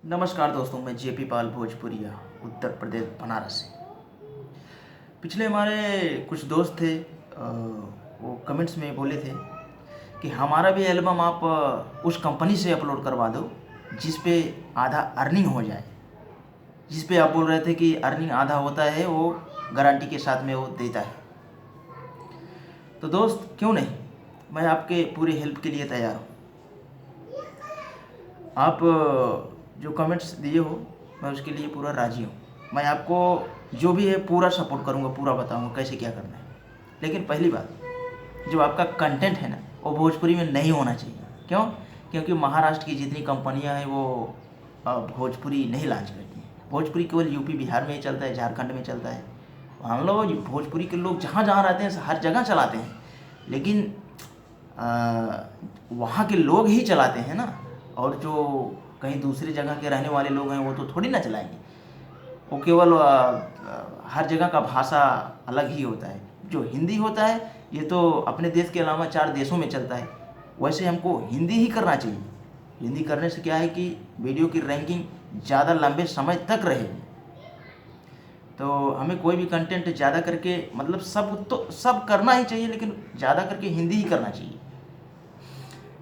नमस्कार दोस्तों, मैं जेपी पाल भोजपुरिया उत्तर प्रदेश बनारस से। पिछले हमारे कुछ दोस्त थे, वो कमेंट्स में बोले थे कि हमारा भी एल्बम आप उस कंपनी से अपलोड करवा दो जिस पे आधा अर्निंग हो जाए। जिस पे आप बोल रहे थे कि अर्निंग आधा होता है, वो गारंटी के साथ में वो देता है। तो दोस्त, क्यों नहीं, मैं आपके पूरी हेल्प के लिए तैयार हूँ। आप जो कमेंट्स दिए हो, मैं उसके लिए पूरा राज़ी हूँ। मैं आपको जो भी है पूरा सपोर्ट करूँगा, पूरा बताऊँगा कैसे क्या करना है। लेकिन पहली बात, जो आपका कंटेंट है ना, वो भोजपुरी में नहीं होना चाहिए। क्यों? क्योंकि महाराष्ट्र की जितनी कंपनियां हैं वो भोजपुरी नहीं लॉन्च करती हैं। भोजपुरी केवल यूपी बिहार में ही चलता है, झारखंड में चलता है। हम लोग भोजपुरी के लोग जहाँ जहाँ रहते हैं हर जगह चलाते हैं, लेकिन वहाँ के लोग ही चलाते हैं ना। और जो कहीं दूसरी जगह के रहने वाले लोग हैं वो तो थोड़ी ना चलाएंगे। वो केवल हर जगह का भाषा अलग ही होता है। जो हिंदी होता है ये तो अपने देश के अलावा 4 देशों में चलता है। वैसे हमको हिंदी ही करना चाहिए। हिंदी करने से क्या है कि वीडियो की रैंकिंग ज़्यादा लंबे समय तक रहेगी। तो हमें कोई भी कंटेंट ज़्यादा करके, मतलब सब करना ही चाहिए, लेकिन ज़्यादा करके हिंदी ही करना चाहिए।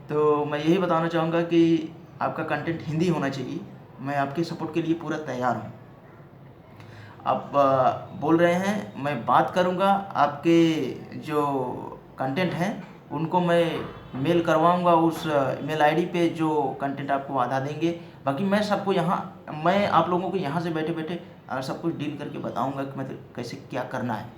तो मैं यही बताना चाहूँगा कि आपका कंटेंट हिंदी होना चाहिए। मैं आपके सपोर्ट के लिए पूरा तैयार हूँ। आप बोल रहे हैं, मैं बात करूँगा। आपके जो कंटेंट हैं उनको मैं मेल करवाऊँगा। उस मेल आईडी पे जो कंटेंट आपको आधा देंगे। बाकी मैं सबको मैं आप लोगों को यहाँ से बैठे बैठे सब कुछ डील करके बताऊँगा कि मतलब कैसे क्या करना है।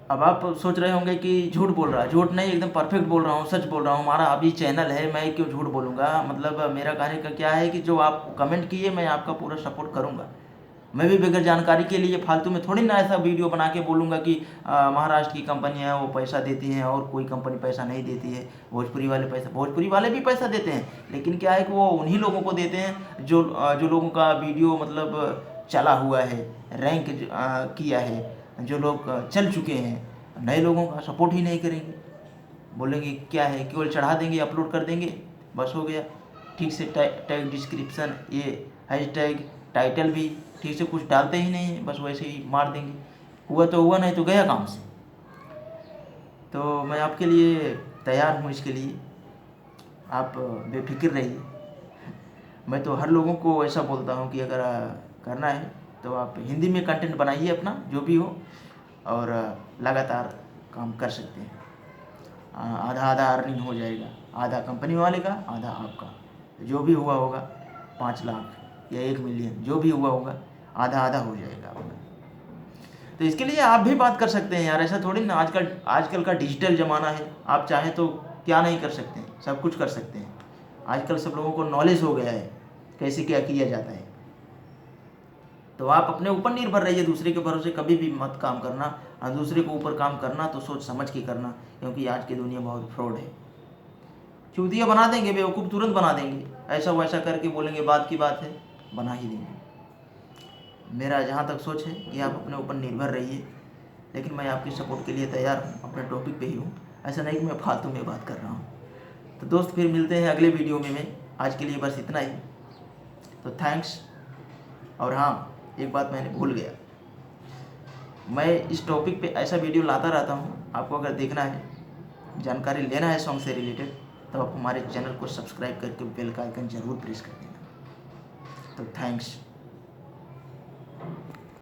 अब आप सोच रहे होंगे कि झूठ बोल रहा है। झूठ नहीं, एकदम परफेक्ट बोल रहा हूँ, सच बोल रहा हूँ। हमारा अभी चैनल है, मैं क्यों झूठ बोलूँगा। मतलब मेरा कहने का क्या है कि जो आप कमेंट किए, मैं आपका पूरा सपोर्ट करूँगा। मैं भी बगैर जानकारी के लिए फालतू में थोड़ी ना ऐसा वीडियो बना के बोलूँगा कि महाराष्ट्र की कंपनी है वो पैसा देती हैं और कोई कंपनी पैसा नहीं देती है। भोजपुरी वाले भी पैसा देते हैं, लेकिन क्या है कि वो उन्हीं लोगों को देते हैं जो लोगों का वीडियो मतलब चला हुआ है, रैंक किया है, जो लोग चल चुके हैं। नए लोगों का सपोर्ट ही नहीं करेंगे। बोलेंगे क्या है, केवल चढ़ा देंगे, अपलोड कर देंगे, बस हो गया। ठीक से टैग डिस्क्रिप्शन, ये हैशटैग टाइटल भी ठीक से कुछ डालते ही नहीं है, बस वैसे ही मार देंगे। हुआ तो हुआ, नहीं तो गया काम से। तो मैं आपके लिए तैयार हूँ इसके लिए, आप बेफिक्र रहिए। मैं तो हर लोगों को ऐसा बोलता हूँ कि अगर करना है तो आप हिंदी में कंटेंट बनाइए अपना, जो भी हो, और लगातार काम कर सकते हैं। आधा आधा अर्निंग हो जाएगा, आधा कंपनी वाले का, आधा आपका। जो भी हुआ होगा 5 लाख या 1 मिलियन, जो भी हुआ होगा आधा आधा हो जाएगा आपका। तो इसके लिए आप भी बात कर सकते हैं यार। ऐसा थोड़ी ना, आजकल का डिजिटल ज़माना है। आप चाहें तो क्या नहीं कर सकते हैं, सब कुछ कर सकते हैं। आजकल सब लोगों को नॉलेज हो गया है कैसे क्या किया जाता है। तो आप अपने ऊपर निर्भर रहिए, दूसरे के भरोसे कभी भी मत काम करना। और दूसरे के ऊपर काम करना तो सोच समझ के करना, क्योंकि आज की दुनिया बहुत फ्रॉड है। चूतिया बना देंगे, बेवकूफ़ तुरंत बना देंगे। ऐसा वैसा करके बोलेंगे, बात की बात है, बना ही देंगे। मेरा जहाँ तक सोच है कि आप अपने ऊपर निर्भर रहिए, लेकिन मैं आपकी सपोर्ट के लिए तैयार हूँ, अपने टॉपिक पे ही हूँ। ऐसा नहीं कि मैं फालतू में बात कर रहा हूँ। तो दोस्त, फिर मिलते हैं अगले वीडियो में। मैं आज के लिए बस इतना ही। तो थैंक्स। और हाँ, एक बात मैंने भूल गया, मैं इस टॉपिक पे ऐसा वीडियो लाता रहता हूँ। आपको अगर देखना है, जानकारी लेना है सॉन्ग से रिलेटेड, तो आप हमारे चैनल को सब्सक्राइब करके बेल का आइकन ज़रूर प्रेस कर देना। तो थैंक्स।